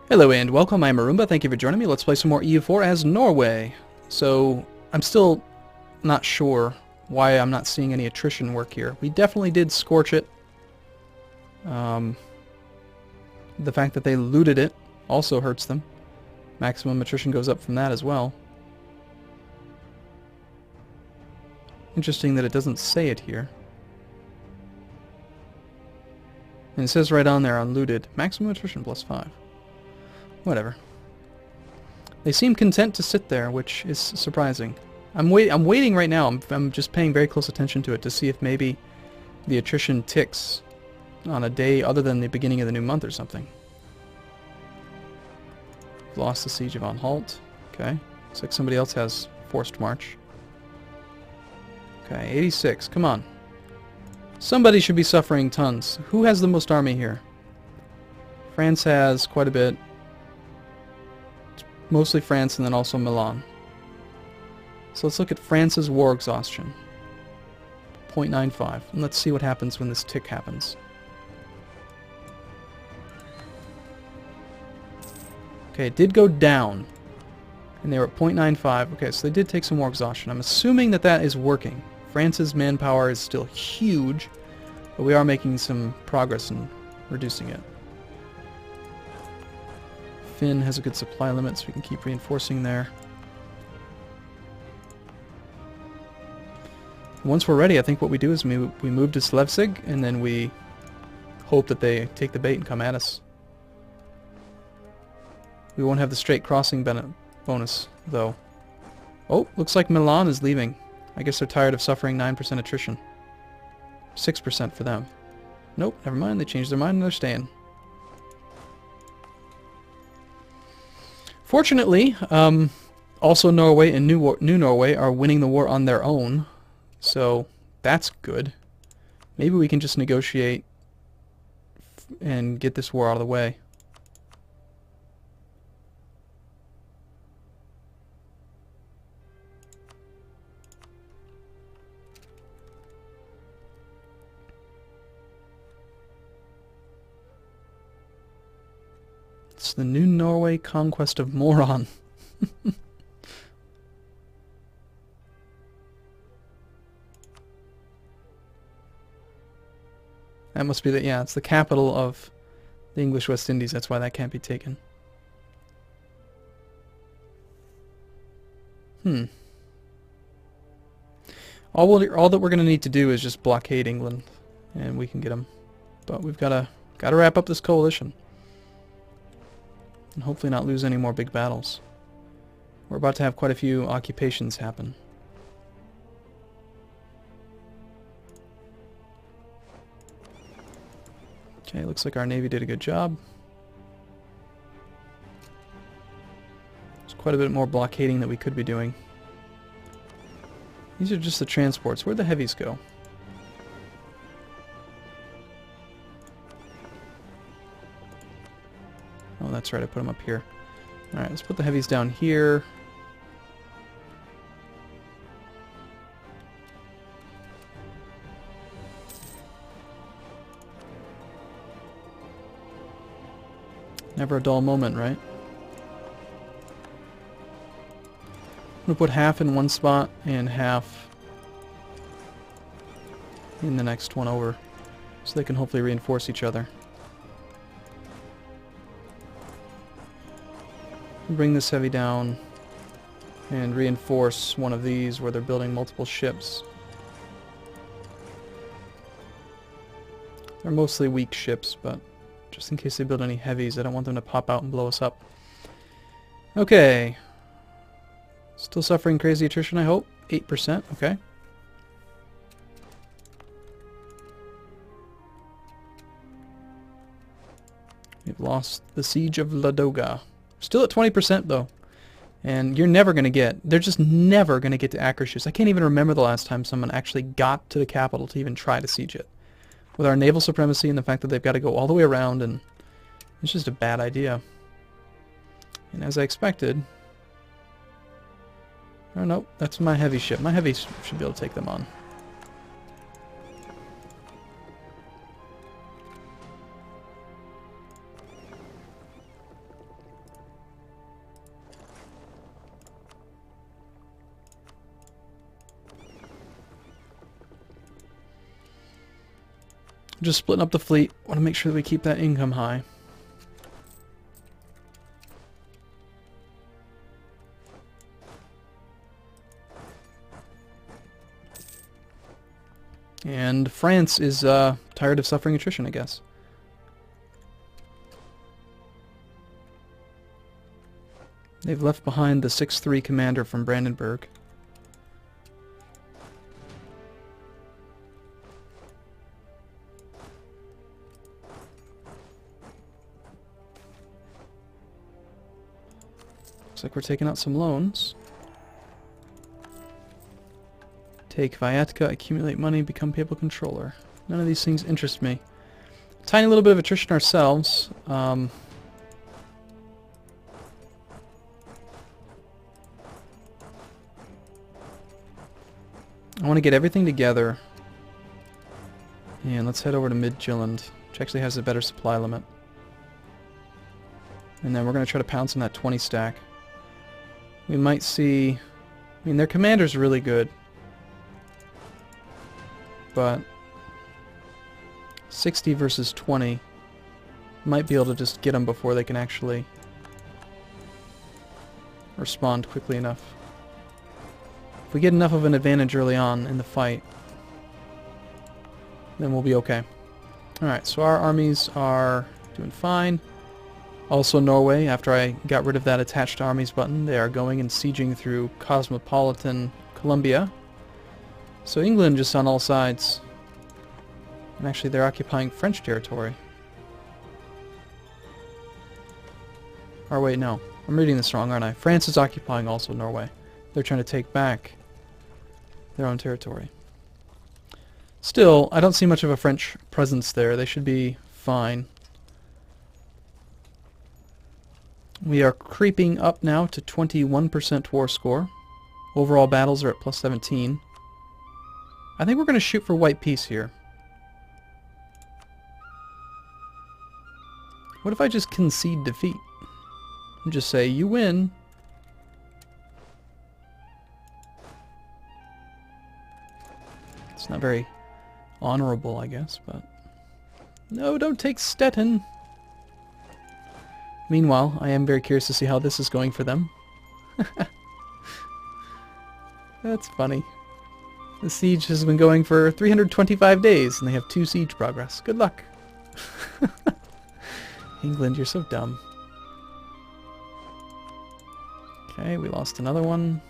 Hello and welcome, I'm Arumba, thank you for joining me. Let's play some more EU4 as Norway. So, I'm still not sure why I'm not seeing any attrition work here. We definitely did scorch it. The fact that they looted it also hurts them. Maximum attrition goes up from that as well. Interesting that it doesn't say it here. And it says right on there on looted, maximum attrition +5. Whatever. They seem content to sit there, which is surprising. I'm waiting right now. I'm just paying very close attention to it to see if maybe the attrition ticks on a day other than the beginning of the new month or something. Lost the siege of Anhalt. Okay. Looks like somebody else has forced march. Okay, 86. Come on. Somebody should be suffering tons. Who has the most army here? France has quite a bit. Mostly France and then also Milan. So let's look at France's war exhaustion. 0.95. And let's see what happens when this tick happens. Okay, it did go down. And they were at 0.95. Okay, so they did take some war exhaustion. I'm assuming that that is working. France's manpower is still huge, but we are making some progress in reducing it. Finn has a good supply limit, so we can keep reinforcing there. Once we're ready, I think what we do is we move to Slevsig, and then we hope that they take the bait and come at us. We won't have the straight crossing bonus, though. Oh, looks like Milan is leaving. I guess they're tired of suffering 9% attrition. 6% for them. Nope, never mind, they changed their mind and they're staying. Fortunately, also Norway and New Norway are winning the war on their own, so that's good. Maybe we can just negotiate and get this war out of the way. It's the New Norway Conquest of Moron. That must be the, yeah, it's the capital of the English West Indies. That's why that can't be taken. All that we're going to need to do is just blockade England, and we can get them. But we've got to wrap up this coalition. And hopefully not lose any more big battles. We're about to have quite a few occupations happen. Okay, looks like our Navy did a good job. There's quite a bit more blockading that we could be doing. These are just the transports. Where'd the heavies go? Oh, that's right, I put them up here. Alright, let's put the heavies down here. Never a dull moment, right? I'm going to put half in one spot and half in the next one over, so they can hopefully reinforce each other. Bring this heavy down and reinforce one of these where they're building multiple ships. They're mostly weak ships, but just in case they build any heavies, I don't want them to pop out and blow us up. Okay. Still suffering crazy attrition, I hope. 8%, okay. We've lost the siege of Ladoga. Still at 20% though. And you're never going to get, they're just never going to get to Akershus. I can't even remember the last time someone actually got to the capital to even try to siege it. With our naval supremacy and the fact that they've got to go all the way around, and it's just a bad idea. And as I expected, oh no, that's my heavy ship. My heavy should be able to take them on. Just splitting up the fleet. Want to make sure that we keep that income high. And France is tired of suffering attrition, I guess. They've left behind the 6-3 commander from Brandenburg. Looks like we're taking out some loans. Take Viatka, accumulate money, become papal controller. None of these things interest me. Tiny little bit of attrition ourselves. I want to get everything together. And let's head over to Midtjylland, which actually has a better supply limit. And then we're going to try to pounce on that 20 stack. We might see... I mean, their commander's really good. But 60 versus 20 might be able to just get them before they can actually respond quickly enough. If we get enough of an advantage early on in the fight, then we'll be okay. Alright, so our armies are doing fine. Also Norway, after I got rid of that attached armies button, they are going and sieging through cosmopolitan Colombia. So England just on all sides. And actually they're occupying French territory. Or wait, no. I'm reading this wrong, aren't I? France is occupying also Norway. They're trying to take back their own territory. Still, I don't see much of a French presence there. They should be fine. We are creeping up now to 21% war score. Overall battles are at plus 17. I think we're going to shoot for white peace here. What if I just concede defeat? And just say, you win. It's not very honorable, I guess, but... No, don't take Stettin! Meanwhile, I am very curious to see how this is going for them. That's funny. The siege has been going for 325 days, and they have 2 siege progress. Good luck! England, you're so dumb. Okay, we lost another one.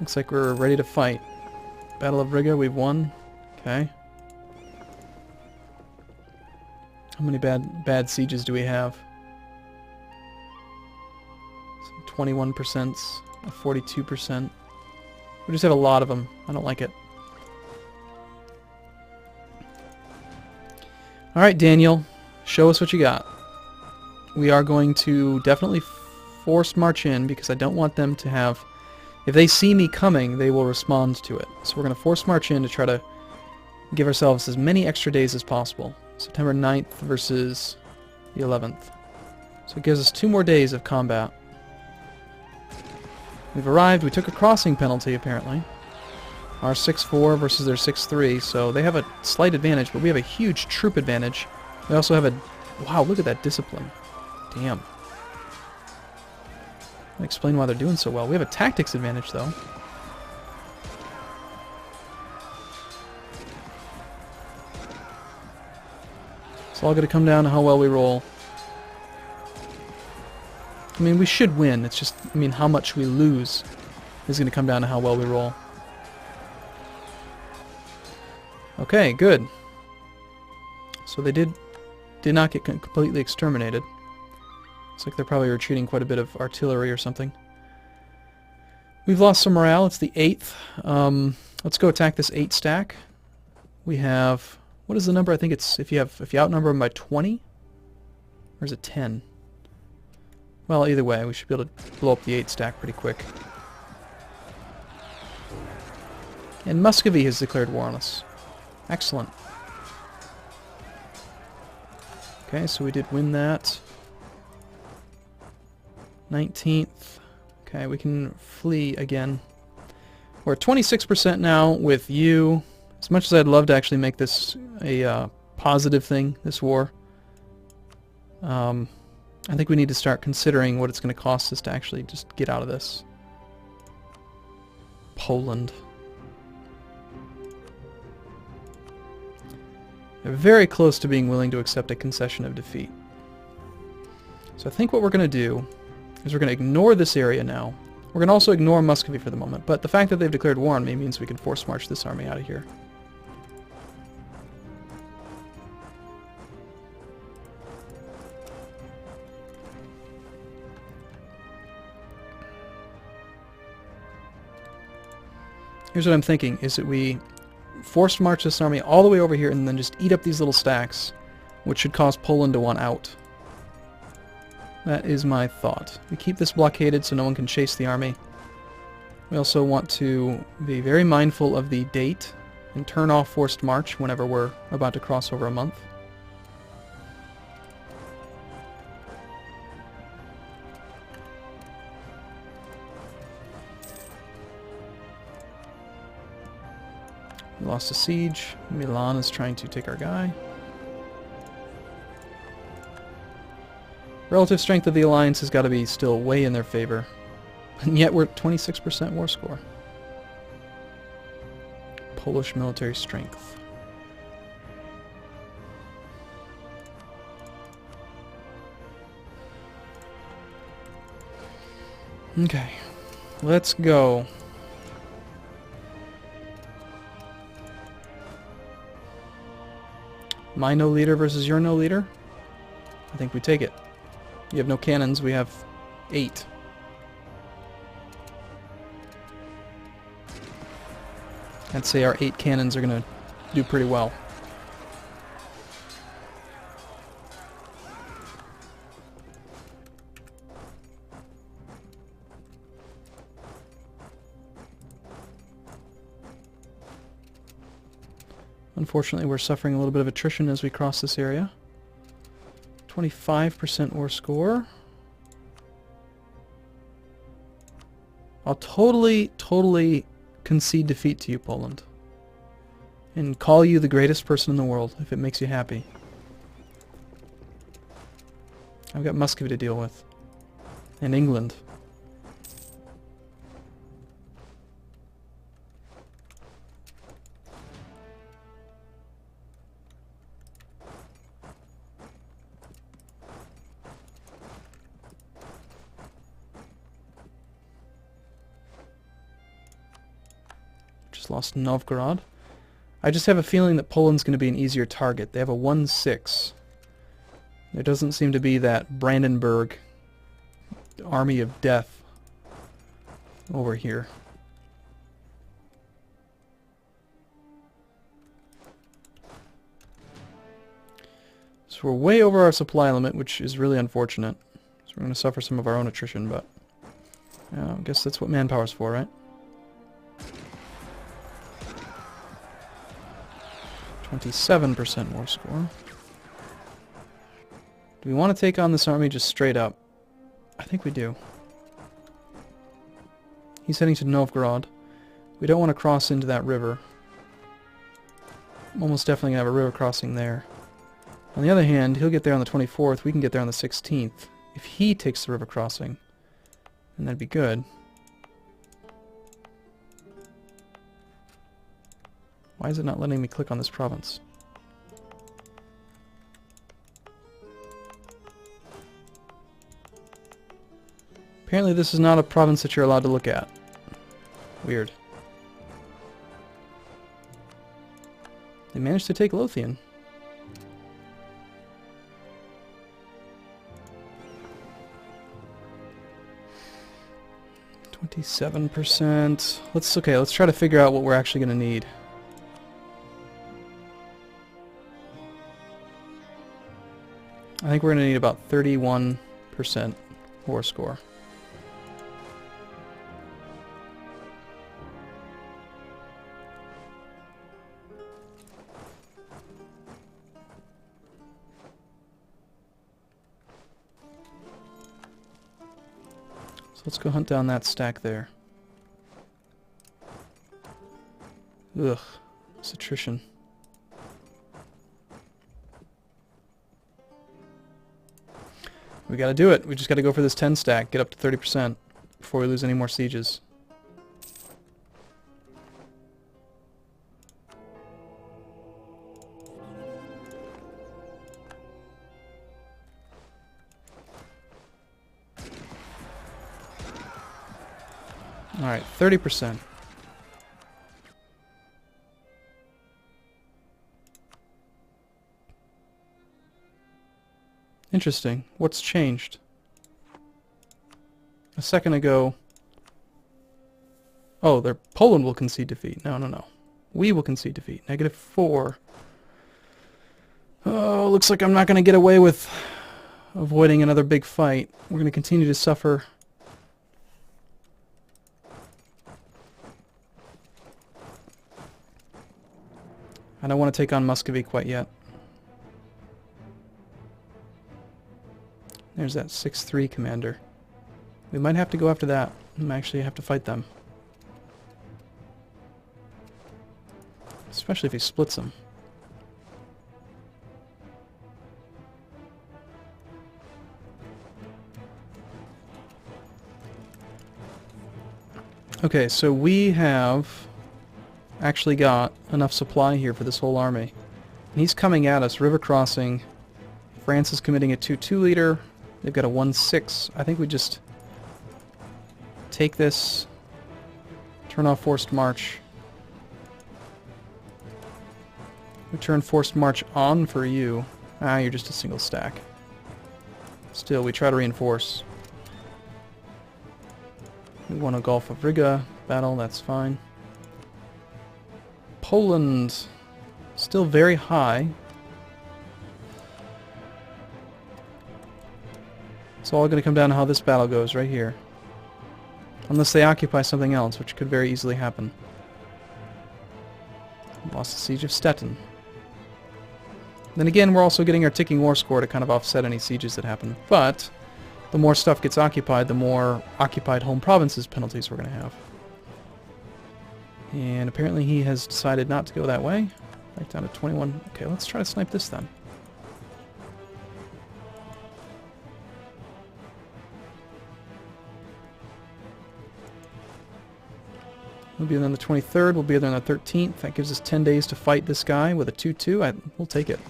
Looks like we're ready to fight. Battle of Riga, we've won. Okay. How many bad sieges do we have? 21%, 42%. We just have a lot of them. I don't like it. Alright, Daniel. Show us what you got. We are going to definitely force march in because I don't want them to have... If they see me coming, they will respond to it. So we're going to force march in to try to give ourselves as many extra days as possible. September 9th versus the 11th. So it gives us 2 more days of combat. We've arrived. We took a crossing penalty, apparently. Our 6-4 versus their 6-3, so they have a slight advantage, but we have a huge troop advantage. We also have a... Wow, look at that discipline. Damn. I'll explain why they're doing so well. We have a tactics advantage, though. It's all going to come down to how well we roll. I mean, we should win. It's just, I mean, how much we lose is going to come down to how well we roll. Okay, good. So they did not get completely exterminated. Looks like they're probably retreating quite a bit of artillery or something. We've lost some morale. It's the 8th. Let's go attack this 8 stack. We have... What is the number? I think it's if you outnumber them by 20? Or is it 10? Well, either way, we should be able to blow up the 8 stack pretty quick. And Muscovy has declared war on us. Excellent. Okay, so we did win that. 19th. Okay, we can flee again. We're at 26% now with you. As much as I'd love to actually make this a positive thing, this war, I think we need to start considering what it's going to cost us to actually just get out of this. Poland. They're very close to being willing to accept a concession of defeat. So I think what we're going to do is we're going to ignore this area now. We're going to also ignore Muscovy for the moment, but the fact that they've declared war on me means we can force march this army out of here. Here's what I'm thinking, is that we force march this army all the way over here and then just eat up these little stacks, which should cause Poland to want out. That is my thought. We keep this blockaded so no one can chase the army. We also want to be very mindful of the date and turn off forced march whenever we're about to cross over a month. We lost a siege. Milan is trying to take our guy. Relative strength of the alliance has got to be still way in their favor. And yet we're at 26% war score. Polish military strength. Okay. Let's go. My no leader versus your no leader? I think we take it. You have no cannons, we have 8. I'd say our 8 cannons are going to do pretty well. Unfortunately, we're suffering a little bit of attrition as we cross this area. 25% war score. I'll totally concede defeat to you, Poland. And call you the greatest person in the world, if it makes you happy. I've got Muscovy to deal with. And England. Lost Novgorod. I just have a feeling that Poland's going to be an easier target. They have a 1-6. There doesn't seem to be that Brandenburg army of death over here. So we're way over our supply limit, which is really unfortunate. So we're going to suffer some of our own attrition, but I guess that's what manpower's for, right? 27% war score. Do we want to take on this army just straight up? I think we do. He's heading to Novgorod. We don't want to cross into that river. I'm almost definitely going to have a river crossing there. On the other hand, he'll get there on the 24th. We can get there on the 16th. If he takes the river crossing, then that'd be good. Why is it not letting me click on this province? Apparently this is not a province that you're allowed to look at. Weird. They managed to take Lothian. %. Let's try to figure out what we're actually going to need. I think we're going to need about 31% war score. So let's go hunt down that stack there. Ugh. It's attrition. We gotta do it. We just gotta go for this 10 stack, get up to 30% before we lose any more sieges. Alright, 30%. Interesting. What's changed? A second ago... Oh, Poland will concede defeat. No, no, no. We will concede defeat. -4. Oh, looks like I'm not going to get away with avoiding another big fight. We're going to continue to suffer. I don't want to take on Muscovy quite yet. There's that 6-3 commander. We might have to go after that. We might actually have to fight them. Especially if he splits them. Okay, so we have actually got enough supply here for this whole army. And he's coming at us, river crossing. France is committing a 2-2 leader. They've got a 1-6. I think we just take this, turn off forced march. We turn forced march on for you. Ah, you're just a single stack. Still, we try to reinforce. We won a Gulf of Riga battle, that's fine. Poland, still very high. It's all going to come down to how this battle goes right here. Unless they occupy something else, which could very easily happen. Lost the Siege of Stettin. Then again, we're also getting our ticking war score to kind of offset any sieges that happen. But the more stuff gets occupied, the more occupied home provinces penalties we're going to have. And apparently he has decided not to go that way. Right down to 21. Okay, let's try to snipe this then. We'll be there on the 23rd, we'll be there on the 13th. That gives us 10 days to fight this guy with a 2-2. We'll take it.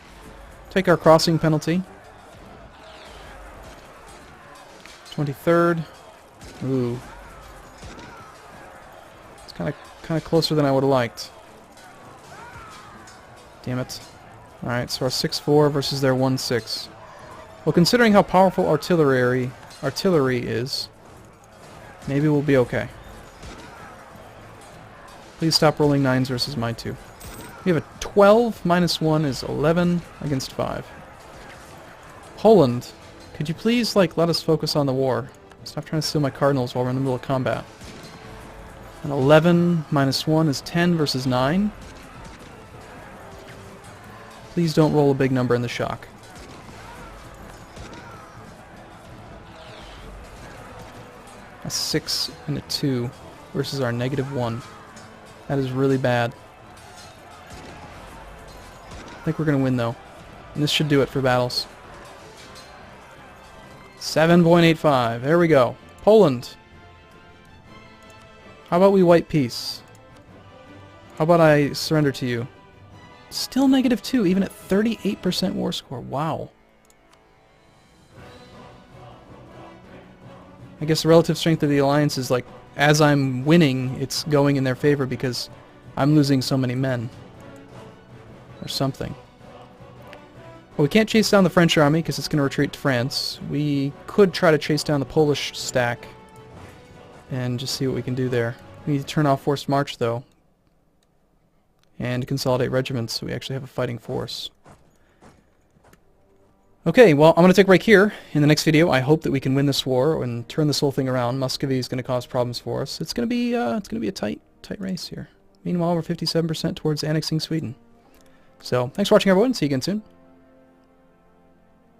Take our crossing penalty. 23rd. Ooh. It's kind of closer than I would have liked. Damn it. Alright, so our 6-4 versus their 1-6. Well, considering how powerful artillery is, maybe we'll be okay. Please stop rolling 9s versus my 2. We have a 12, -1 is 11 against 5. Poland, could you please, like, let us focus on the war? Stop trying to steal my cardinals while we're in the middle of combat. An 11 -1 is 10 versus 9. Please don't roll a big number in the shock. A 6 and a 2 versus our -1. That is really bad. I think we're going to win, though. And this should do it for battles. 7.85. There we go. Poland. How about we white peace? How about I surrender to you? Still -2, even at 38% war score. Wow. I guess the relative strength of the alliance is like, as I'm winning, it's going in their favor because I'm losing so many men. Or something. Well, we can't chase down the French army because it's going to retreat to France. We could try to chase down the Polish stack and just see what we can do there. We need to turn off forced march, though. And consolidate regiments so we actually have a fighting force. Okay, well, I'm going to take a break here. In the next video, I hope that we can win this war and turn this whole thing around. Muscovy is going to cause problems for us. It's going to be a tight race here. Meanwhile, we're 57% towards annexing Sweden. So, thanks for watching, everyone. See you again soon.